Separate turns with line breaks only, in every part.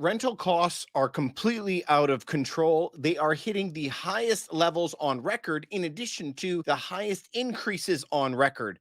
Rental costs are completely out of control. They are hitting the highest levels on record, in addition to the highest increases on record.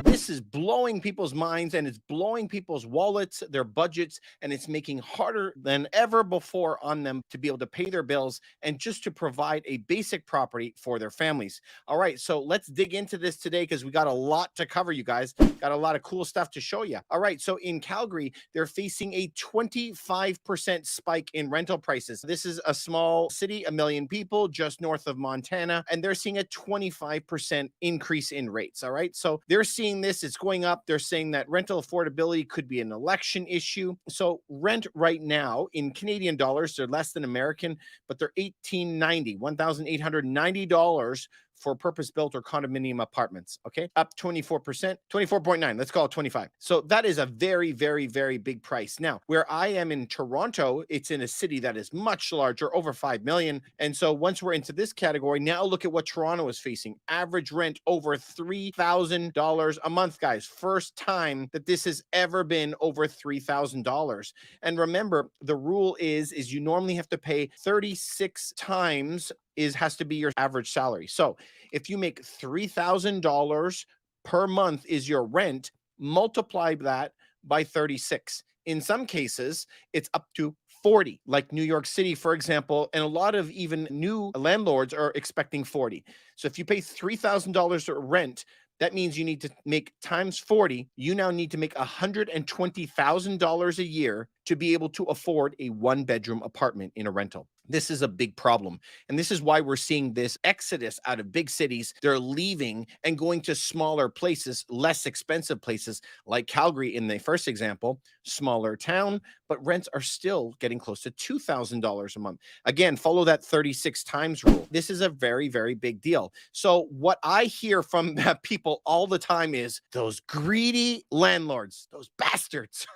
This is blowing people's minds and it's blowing people's wallets, their budgets, and it's making harder than ever before on them to be able to pay their bills and just to provide a basic property for their families. All right, so let's dig into this today because we got a lot to cover, you guys. Got a lot of cool stuff to show you. All right, so in Calgary, they're facing a 25% spike in rental prices. This is a small city, a million people, just north of Montana, and they're seeing a 25% increase in rates. All right, so they're seeing this, it's going up. They're saying that rental affordability could be an election issue. So rent right now in Canadian dollars, they're less than American, but they're 1890, $1,890 for purpose-built or condominium apartments. Okay, up 24%, 24.9. Let's call it 25. So that is a very, very, very big price. Now, where I am in Toronto, it's in a city that is much larger, over 5 million. And so once we're into this category, now look at what Toronto is facing. Average rent over $3,000 a month, guys. First time that this has ever been over $3,000. And remember, the rule is you normally have to pay 36 times has to be your average salary. So if you make $3,000 per month is your rent, multiply that by 36. In some cases, it's up to 40, like New York City, for example, and a lot of even new landlords are expecting 40. So if you pay $3,000 rent, that means you need to make times 40. You now need to make $120,000 a year to be able to afford a one-bedroom apartment in a rental. This is a big problem. And this is why we're seeing this exodus out of big cities. They're leaving and going to smaller places, less expensive places like Calgary in the first example, smaller town, but rents are still getting close to $2,000 a month. Again, follow that 36 times rule. This is a very, very big deal. So what I hear from people all the time is those greedy landlords, those bastards.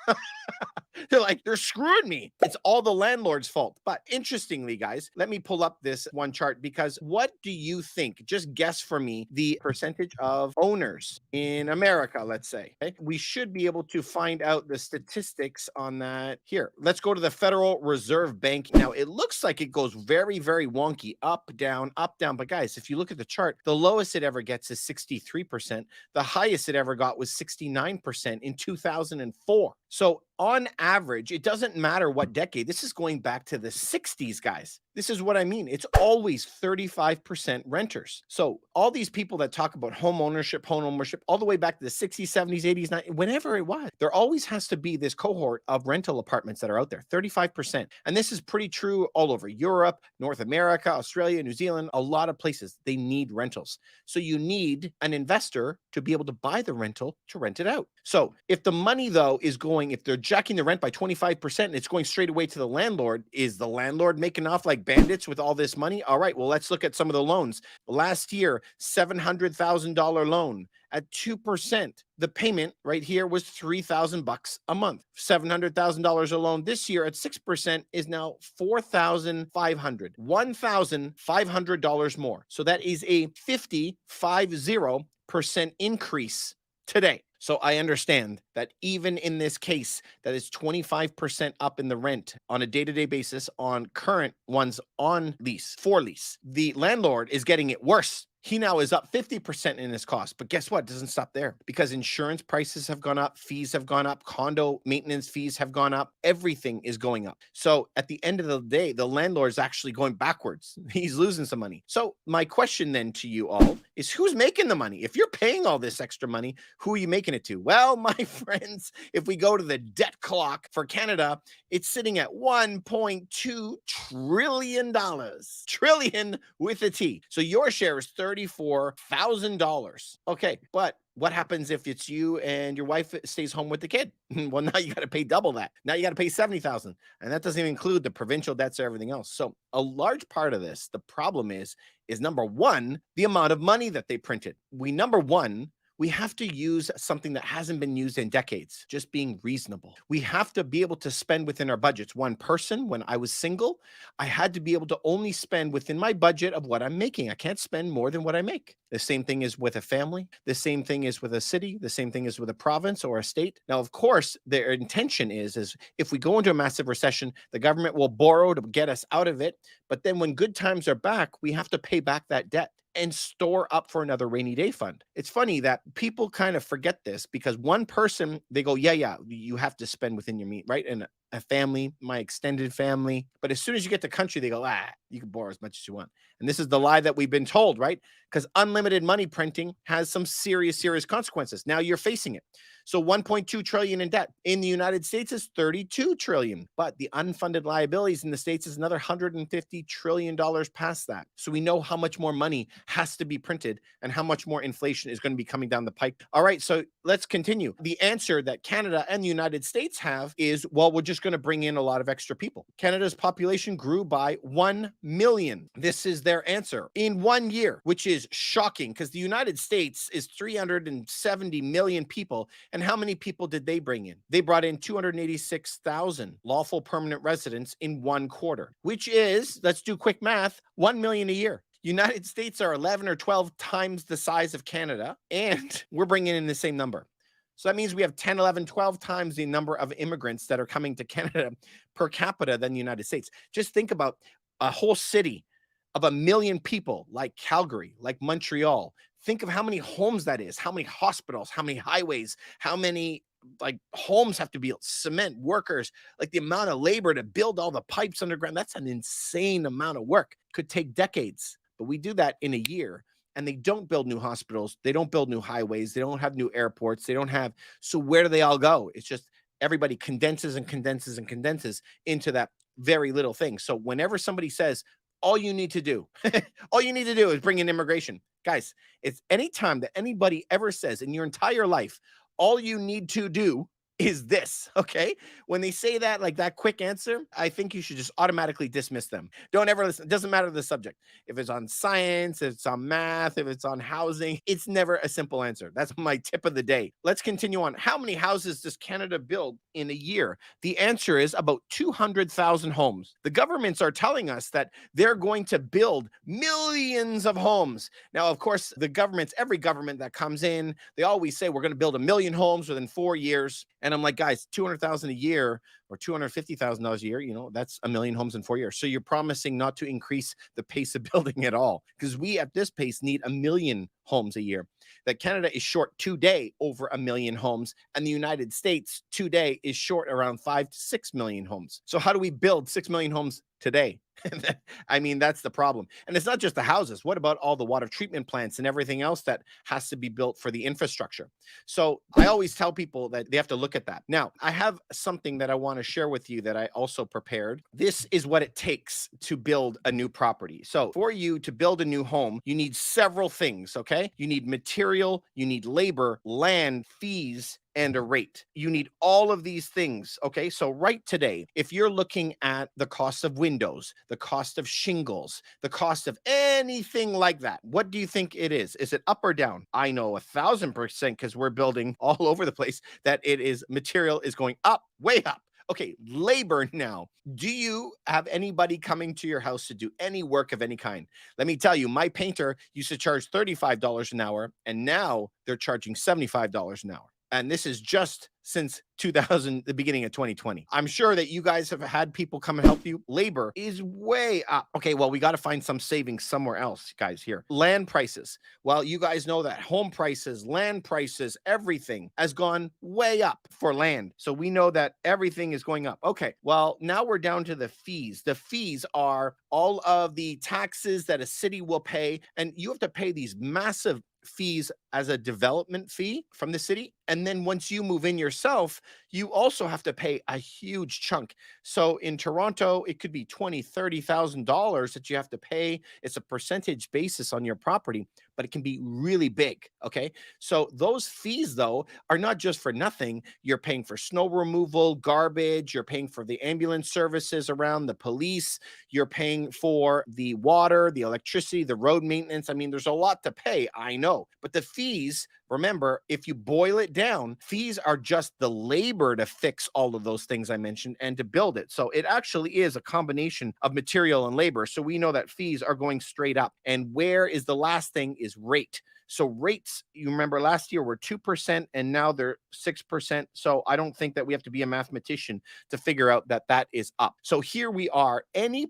They're like, they're screwing me. It's all the landlord's fault. But interestingly, guys, let me pull up this one chart because what do you think? Just guess for me the percentage of owners in America, let's say. Okay? We should be able to find out the statistics on that here. Let's go to the Federal Reserve Bank. Now, it looks like it goes very, very wonky, up, down, up, down. But guys, if you look at the chart, the lowest it ever gets is 63%. The highest it ever got was 69% in 2004. So on average, it doesn't matter what decade. This is going back to the 60s, guys. This is what I mean. It's always 35% renters. So all these people that talk about home ownership, all the way back to the 60s, 70s, 80s, 90s, whenever it was, there always has to be this cohort of rental apartments that are out there, 35%. And this is pretty true all over Europe, North America, Australia, New Zealand, a lot of places. They need rentals. So you need an investor to be able to buy the rental to rent it out. So if the money, though, is going, if they're jacking the rent by 25% and it's going straight away to the landlord, is the landlord making off like bandits with all this money? All right, well, let's look at some of the loans. Last year, $700,000 loan at 2%. The payment right here was $3,000 a month. $700,000 a loan this year at 6% is now $4,500, $1,500 more. So that is a 50% increase today. So I understand that even in this case, that is 25% up in the rent on a day-to-day basis on current ones on lease, for lease. The landlord is getting it worse. He now is up 50% in his cost. But guess what? It doesn't stop there because insurance prices have gone up, fees have gone up, condo maintenance fees have gone up. Everything is going up. So at the end of the day, the landlord is actually going backwards. He's losing some money. So my question then to you all is who's making the money? If you're paying all this extra money, who are you making it to? Well, my friends, if we go to the debt clock for Canada, it's sitting at $1.2 trillion. Trillion with a T. So your share is $34,000. Okay, but what happens if it's you and your wife stays home with the kid? Well, now you got to pay double that. Now you got to pay 70,000, and that doesn't even include the provincial debts or everything else. So a large part of this, the problem is number one, the amount of money that they printed. We have to use something that hasn't been used in decades, just being reasonable. We have to be able to spend within our budgets. One person, when I was single, I had to be able to only spend within my budget of what I'm making. I can't spend more than what I make. The same thing is with a family. The same thing is with a city. The same thing is with a province or a state. Now, of course, their intention is if we go into a massive recession, the government will borrow to get us out of it. But then when good times are back, we have to pay back that debt and store up for another rainy day fund. It's funny that people kind of forget this because one person, they go, yeah, you have to spend within your means, right? And a family, my extended family. But as soon as you get to country, they go, you can borrow as much as you want. And this is the lie that we've been told, right? Because unlimited money printing has some serious consequences. Now you're facing it. So 1.2 trillion in debt in the United States is 32 trillion, but the unfunded liabilities in the States is another $150 trillion past that. So we know how much more money has to be printed and how much more inflation is going to be coming down the pike. All right, so let's continue. The answer that Canada and the United States have is, well, we're just going to bring in a lot of extra people. Canada's population grew by 1 million. This is their answer in 1 year, which is shocking because the United States is 370 million people. And how many people did they bring in? They brought in 286,000 lawful permanent residents in 1 quarter, which is, let's do quick math, 1 million a year. United States are 11 or 12 times the size of Canada, and we're bringing in the same number. So that means we have 10, 11, 12 times the number of immigrants that are coming to Canada per capita than the United States. Just think about a whole city of 1 million people like Calgary, like Montreal. Think of how many homes that is, how many hospitals, how many highways, how many like homes have to be built, cement workers, like the amount of labor to build all the pipes underground. That's an insane amount of work. Could take decades, but we do that in a year. And they don't build new hospitals. They don't build new highways. They don't have new airports. They don't have. So where do they all go? It's just everybody condenses and condenses and condenses into that very little thing. So whenever somebody says, all you need to do, all you need to do is bring in immigration. Guys, it's any time that anybody ever says in your entire life, all you need to do is this, okay? When they say that, like that quick answer, I think you should just automatically dismiss them. Don't ever listen. It doesn't matter the subject. If it's on science, if it's on math, if it's on housing, it's never a simple answer. That's my tip of the day. Let's continue on. How many houses does Canada build in a year? The answer is about 200,000 homes. The governments are telling us that they're going to build millions of homes. Now, of course, the governments, every government that comes in, they always say we're going to build 1 million homes within 4 years. And I'm like, guys, 200,000 a year or $250,000 a year, that's 1 million homes in 4 years. So you're promising not to increase the pace of building at all because we at this pace need 1 million homes a year. That Canada is short today over 1 million homes, and the United States today is short around 5 to 6 million homes. So how do we build 6 million homes today? I mean, that's the problem. And it's not just the houses. What about all the water treatment plants and everything else that has to be built for the infrastructure? So I always tell people that they have to look at that. Now, I have something that I want to share with you that I also prepared. This is what it takes to build a new property. So for you to build a new home, you need several things, okay? You need material, you need labor, land, fees, and a rate. You need all of these things. Okay. So right today, if you're looking at the cost of windows, the cost of shingles, the cost of anything like that, what do you think it is? Is it up or down? I know 1,000% because we're building all over the place that it is material is going up, way up. Okay, labor now. Do you have anybody coming to your house to do any work of any kind? Let me tell you, my painter used to charge $35 an hour, and now they're charging $75 an hour. And this is just since 2000, the beginning of 2020. I'm sure that you guys have had people come and help you. Labor is way up. Okay, well, we got to find some savings somewhere else, guys, here. Land prices. Well, you guys know that home prices, land prices, everything has gone way up for land. So we know that everything is going up. Okay, well, now we're down to the fees. The fees are all of the taxes that a city will pay, and you have to pay these massive fees as a development fee from the city. And then once you move in yourself, you also have to pay a huge chunk. So in Toronto, it could be $20,000, $30,000 that you have to pay. It's a percentage basis on your property. but it can be really big. Okay. So those fees, though, are not just for nothing. You're paying for snow removal, garbage, you're paying for the ambulance services around, the police, you're paying for the water, the electricity, the road maintenance. I mean, there's a lot to pay, I know. But the fees, remember, if you boil it down, fees are just the labor to fix all of those things I mentioned and to build it. So it actually is a combination of material and labor. So we know that fees are going straight up. And where is the last thing is rate. So rates, you remember last year were 2% and now they're 6%. So I don't think that we have to be a mathematician to figure out that that is up. So here we are, any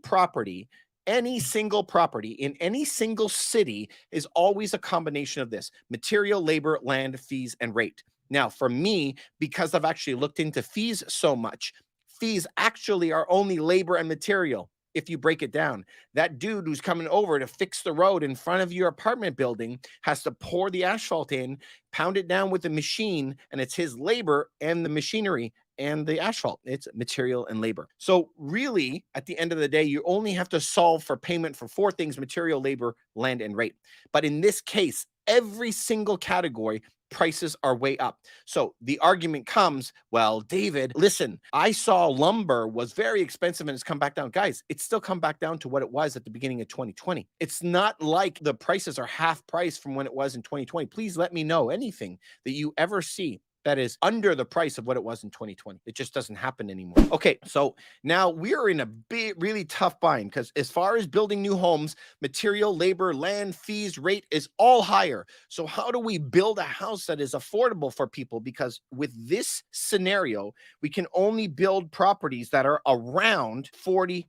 single property in any single city is always a combination of this: material, labor, land, fees, and rate. Now, for me, because I've actually looked into fees so much, fees actually are only labor and material. If you break it down, that dude who's coming over to fix the road in front of your apartment building has to pour the asphalt in, pound it down with the machine, and it's his labor and the machinery and the asphalt. It's material and labor. So really, at the end of the day, you only have to solve for payment for four things: material, labor, land, and rate. But in this case, every single category, prices are way up. So the argument comes, well, David, listen, I saw lumber was very expensive and it's come back down. Guys, it's still come back down to what it was at the beginning of 2020. It's not like the prices are half price from when it was in 2020. Please let me know anything that you ever see that is under the price of what it was in 2020. It just doesn't happen anymore. Okay, so now we're in a big, really tough bind because as far as building new homes, material, labor, land, fees, rate is all higher. So how do we build a house that is affordable for people? Because with this scenario, we can only build properties that are around 40%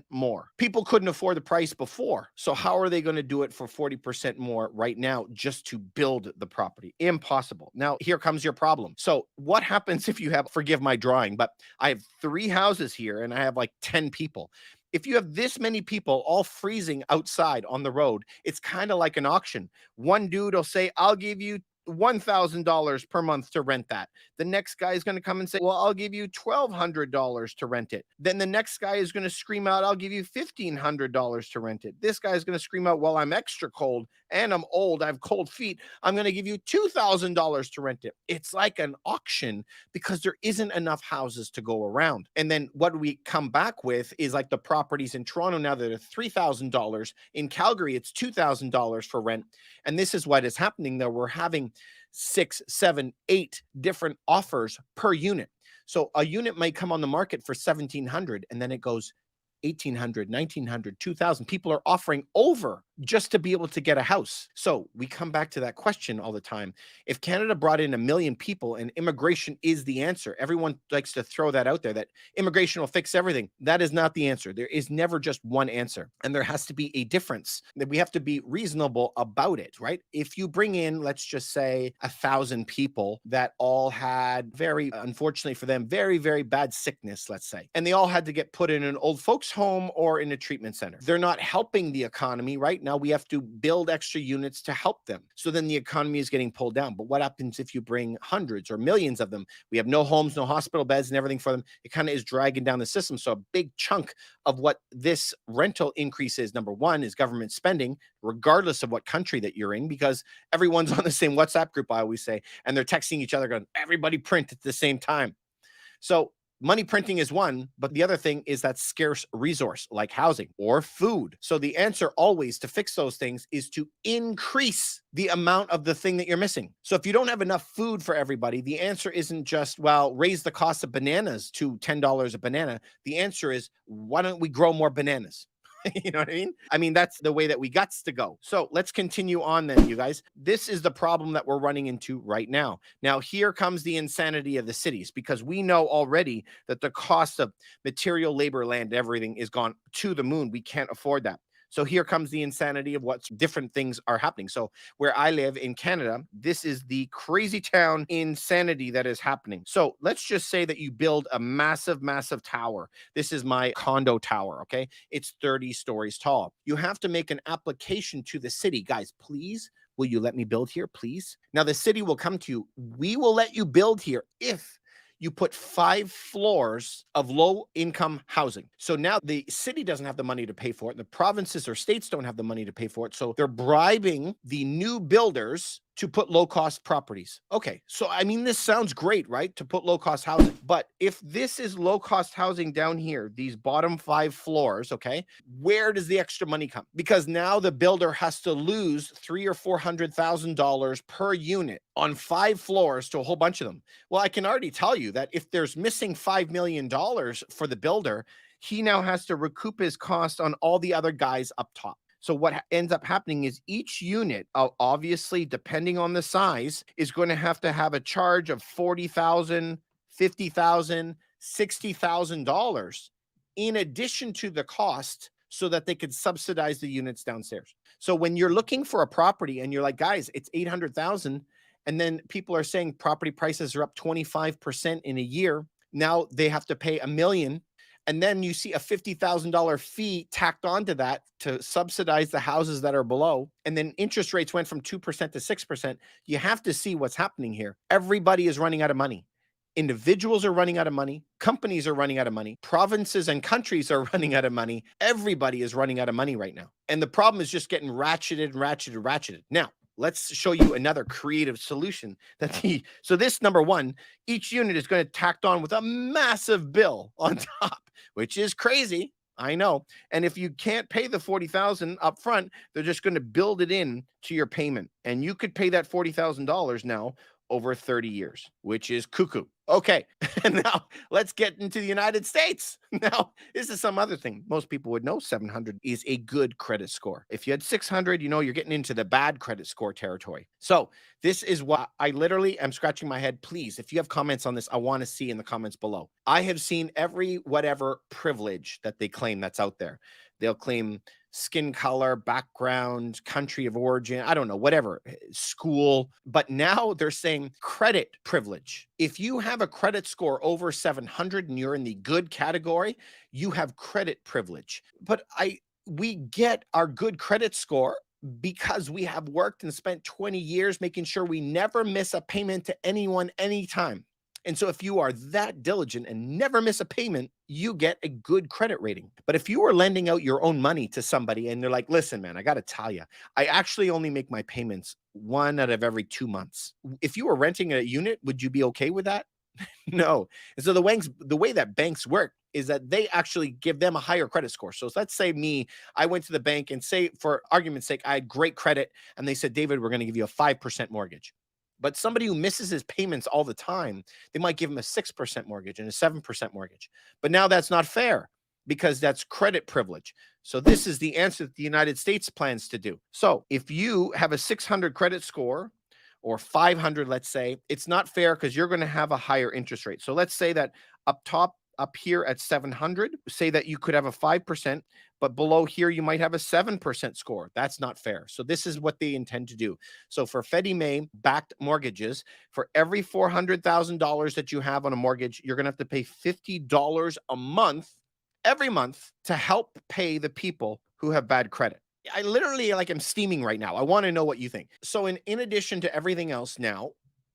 more. People couldn't afford the price before. So how are they going to do it for 40% more right now just to build the property? Impossible. Now, here comes your problem. So what happens if you have, forgive my drawing, but I have 3 houses here and I have like 10 people. If you have this many people all freezing outside on the road, it's kind of like an auction. One dude will say, I'll give you $1,000 per month to rent that. The next guy is going to come and say, well, I'll give you $1,200 to rent it. Then the next guy is going to scream out, I'll give you $1,500 to rent it. This guy is going to scream out, well, I'm extra cold and I'm old, I have cold feet, I'm going to give you $2,000 to rent it. It's like an auction because there isn't enough houses to go around. And then what we come back with is like the properties in Toronto now that are $3,000. In Calgary, it's $2,000 for rent. And this is what is happening though. We're having 6, 7, 8 different offers per unit. So a unit might come on the market for 1,700 and then it goes 1,800, 1,900, 2,000. People are offering over just to be able to get a house. So we come back to that question all the time. If Canada brought in 1 million people and immigration is the answer, everyone likes to throw that out there, that immigration will fix everything. That is not the answer. There is never just one answer. And there has to be a difference. That we have to be reasonable about it, right? If you bring in, let's just say 1,000 people that all had very, unfortunately for them, very, very bad sickness, let's say, and they all had to get put in an old folks home or in a treatment center. They're not helping the economy right now. We have to build extra units to help them. So then the economy is getting pulled down. But what happens if you bring hundreds or millions of them? We have no homes, no hospital beds and everything for them. It kind of is dragging down the system. So a big chunk of what this rental increase is, number one, is government spending, regardless of what country that you're in, because everyone's on the same WhatsApp group, I always say, and they're texting each other going, everybody print at the same time. So money printing is one, but the other thing is that scarce resource like housing or food. So the answer always to fix those things is to increase the amount of the thing that you're missing. So if you don't have enough food for everybody, the answer isn't just, well, raise the cost of bananas to $10 a banana. The answer is, why don't we grow more bananas? You know what I mean? I mean, that's the way that we got to go. So let's continue on then, you guys. This is the problem that we're running into right now. Now, here comes the insanity of the cities, because we know already that the cost of material, labor, land, everything is gone to the moon. We can't afford that. So here comes the insanity of what different things are happening. So where I live in Canada, this is the crazy town insanity that is happening. So let's just say that you build a massive, massive tower. This is my condo tower, okay? It's 30 stories tall. You have to make an application to the city. Guys, please, will you let me build here, please? Now the city will come to you. We will let you build here if you put 5 floors of low income housing. So now the city doesn't have the money to pay for it. The provinces or states don't have the money to pay for it. So they're bribing the new builders to put low cost properties. Okay. So, I mean, this sounds great, right? To put low cost housing. But if this is low cost housing down here, these bottom 5 floors, okay, where does the extra money come? Because now the builder has to lose $300,000 or $400,000 per unit on 5 floors to a whole bunch of them. Well, I can already tell you that if there's missing $5 million for the builder, he now has to recoup his cost on all the other guys up top. So what ends up happening is each unit, obviously, depending on the size, is going to have a charge of $40,000, $50,000, $60,000 in addition to the cost so that they could subsidize the units downstairs. So when you're looking for a property and you're like, guys, it's 800,000, and then people are saying property prices are up 25% in a year, now they have to pay $1 million. And then you see a $50,000 fee tacked onto that to subsidize the houses that are below. And then interest rates went from 2% to 6%. You have to see what's happening here. Everybody is running out of money. Individuals are running out of money. Companies are running out of money. Provinces and countries are running out of money. Everybody is running out of money right now. And the problem is just getting ratcheted. Now, let's show you another creative solution so this, number one, each unit is going to tacked on with a massive bill on top, which is crazy. I know. And if you can't pay the 40,000 up front, they're just going to build it in to your payment. And you could pay that $40,000 now over 30 years, which is cuckoo. Okay. And now let's get into the United States. Now, this is some other thing. Most people would know 700 is a good credit score. If you had 600, you're getting into the bad credit score territory. So this is what I literally am scratching my head. Please, if you have comments on this, I want to see in the comments below. I have seen every whatever privilege that they claim that's out there. They'll claim skin color, background, country of origin, I don't know, whatever, school. But now they're saying credit privilege. If you have a credit score over 700 and you're in the good category, you have credit privilege. But we get our good credit score because we have worked and spent 20 years making sure we never miss a payment to anyone anytime. And so if you are that diligent and never miss a payment, you get a good credit rating. But if you are lending out your own money to somebody and they're like, listen, man, I got to tell you, I actually only make my payments 1 out of every 2 months. If you were renting a unit, would you be okay with that? No. And so the way that banks work is that they actually give them a higher credit score. So let's say I went to the bank and say, for argument's sake, I had great credit. And they said, David, we're going to give you a 5% mortgage. But somebody who misses his payments all the time, they might give him a 6% mortgage and a 7% mortgage. But now that's not fair because that's credit privilege. So this is the answer that the United States plans to do. So if you have a 600 credit score or 500, let's say, it's not fair because you're going to have a higher interest rate. So let's say that up here at 700, say that you could have a 5%, but below here you might have a 7% score. That's not fair. So this is what they intend to do. So for Freddie Mae backed mortgages, for every $400,000 that you have on a mortgage, you're going to have to pay $50 a month, every month, to help pay the people who have bad credit. I literally I'm steaming right now. I want to know what you think. So in addition to everything else now,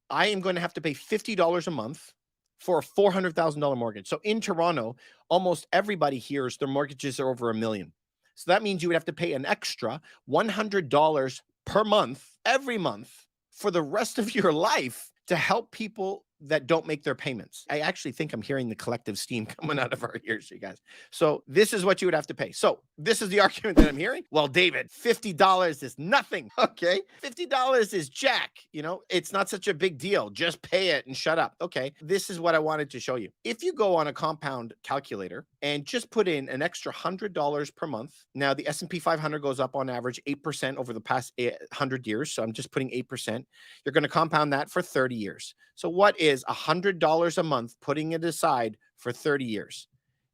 I am going to have to pay $50 a month for a $400,000 mortgage. So in Toronto, almost everybody here's their mortgages are over $1 million. So that means you would have to pay an extra $100 per month, every month, for the rest of your life to help people that don't make their payments. I actually think I'm hearing the collective steam coming out of our ears, you guys. So this is what you would have to pay. So this is the argument that I'm hearing. Well, David, $50 is nothing. Okay. $50 is jack. It's not such a big deal. Just pay it and shut up. Okay. This is what I wanted to show you. If you go on a compound calculator and just put in an extra $100 per month. Now the S&P 500 goes up on average 8% over the past 100 years. So I'm just putting 8%. You're going to compound that for 30 years. So what is $100 a month, putting it aside for 30 years?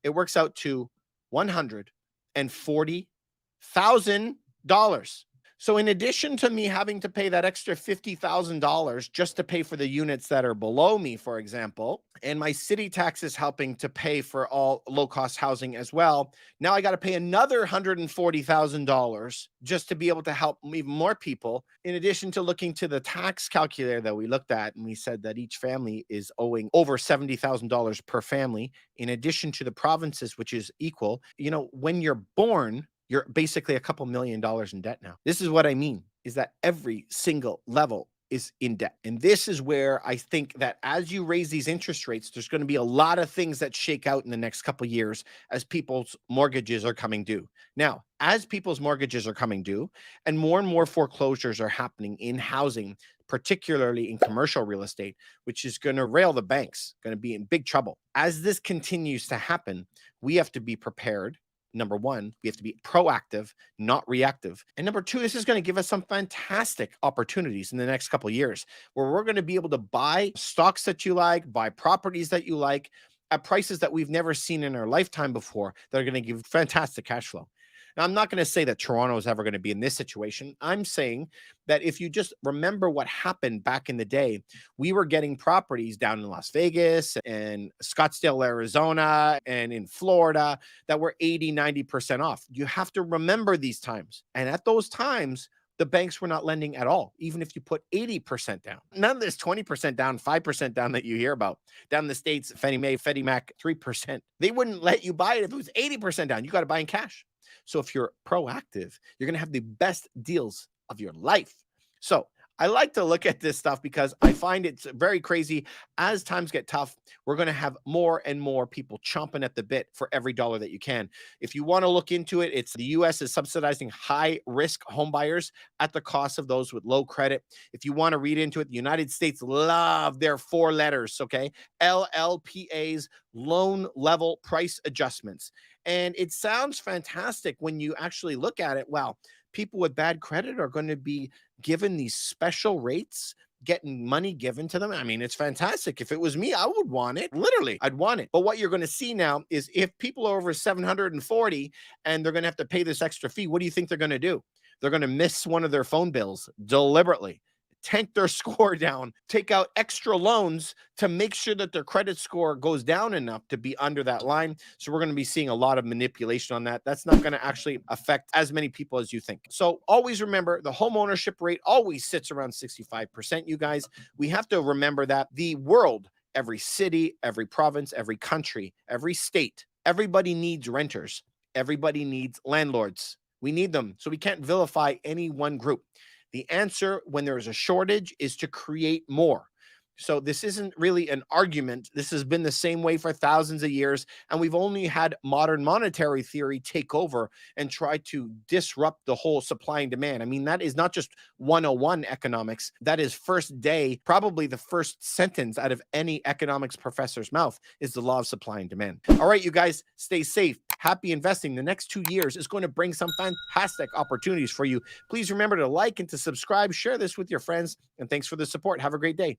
It works out to $140,000. So in addition to me having to pay that extra $50,000 just to pay for the units that are below me, for example, and my city tax is helping to pay for all low cost housing as well. Now I got to pay another $140,000 just to be able to help even more people. In addition to looking to the tax calculator that we looked at, and we said that each family is owing over $70,000 per family, in addition to the provinces, which is equal. When you're born, you're basically a couple $1 million in debt now. This is what I mean, is that every single level is in debt. And this is where I think that as you raise these interest rates, there's going to be a lot of things that shake out in the next couple of years as people's mortgages are coming due. Now, as people's mortgages are coming due and more foreclosures are happening in housing, particularly in commercial real estate, which is going to rail the banks, going to be in big trouble. As this continues to happen, we have to be prepared. Number one, we have to be proactive, not reactive. And number two, this is going to give us some fantastic opportunities in the next couple of years where we're going to be able to buy stocks that you like, buy properties that you like at prices that we've never seen in our lifetime before that are going to give fantastic cash flow. Now, I'm not going to say that Toronto is ever going to be in this situation. I'm saying that if you just remember what happened back in the day, we were getting properties down in Las Vegas and Scottsdale, Arizona, and in Florida that were 80, 90% off. You have to remember these times. And at those times, the banks were not lending at all, even if you put 80% down. None of this 20% down, 5% down that you hear about. Down in the States, Fannie Mae, Freddie Mac, 3%. They wouldn't let you buy it if it was 80% down. You got to buy in cash. So if you're proactive, you're going to have the best deals of your life. So I like to look at this stuff because I find it's very crazy. As times get tough, we're going to have more and more people chomping at the bit for every dollar that you can. If you want to look into it, it's the U.S. is subsidizing high risk home buyers at the cost of those with low credit. If you want to read into it, the United States love their four letters, okay? LLPAs, loan level price adjustments. And it sounds fantastic when you actually look at it. Wow, people with bad credit are going to be given these special rates, getting money given to them. I mean, it's fantastic. If it was me, I would want it. Literally, I'd want it. But what you're going to see now is if people are over 740 and they're going to have to pay this extra fee, what do you think they're going to do? They're going to miss one of their phone bills deliberately, tank their score down, take out extra loans to make sure that their credit score goes down enough to be under that line. So we're going to be seeing a lot of manipulation on that. That's not going to actually affect as many people as you think. So always remember the home ownership rate always sits around 65%. You guys, we have to remember that the world, every city, every province, every country, every state, everybody needs renters. Everybody needs landlords. We need them. So we can't vilify any one group. The answer when there is a shortage is to create more. So this isn't really an argument. This has been the same way for thousands of years. And we've only had modern monetary theory take over and try to disrupt the whole supply and demand. I mean, that is not just 101 economics. That is first day, probably the first sentence out of any economics professor's mouth is the law of supply and demand. All right, you guys, stay safe. Happy investing. The next 2 years is going to bring some fantastic opportunities for you. Please remember to like and to subscribe. Share this with your friends. And thanks for the support. Have a great day.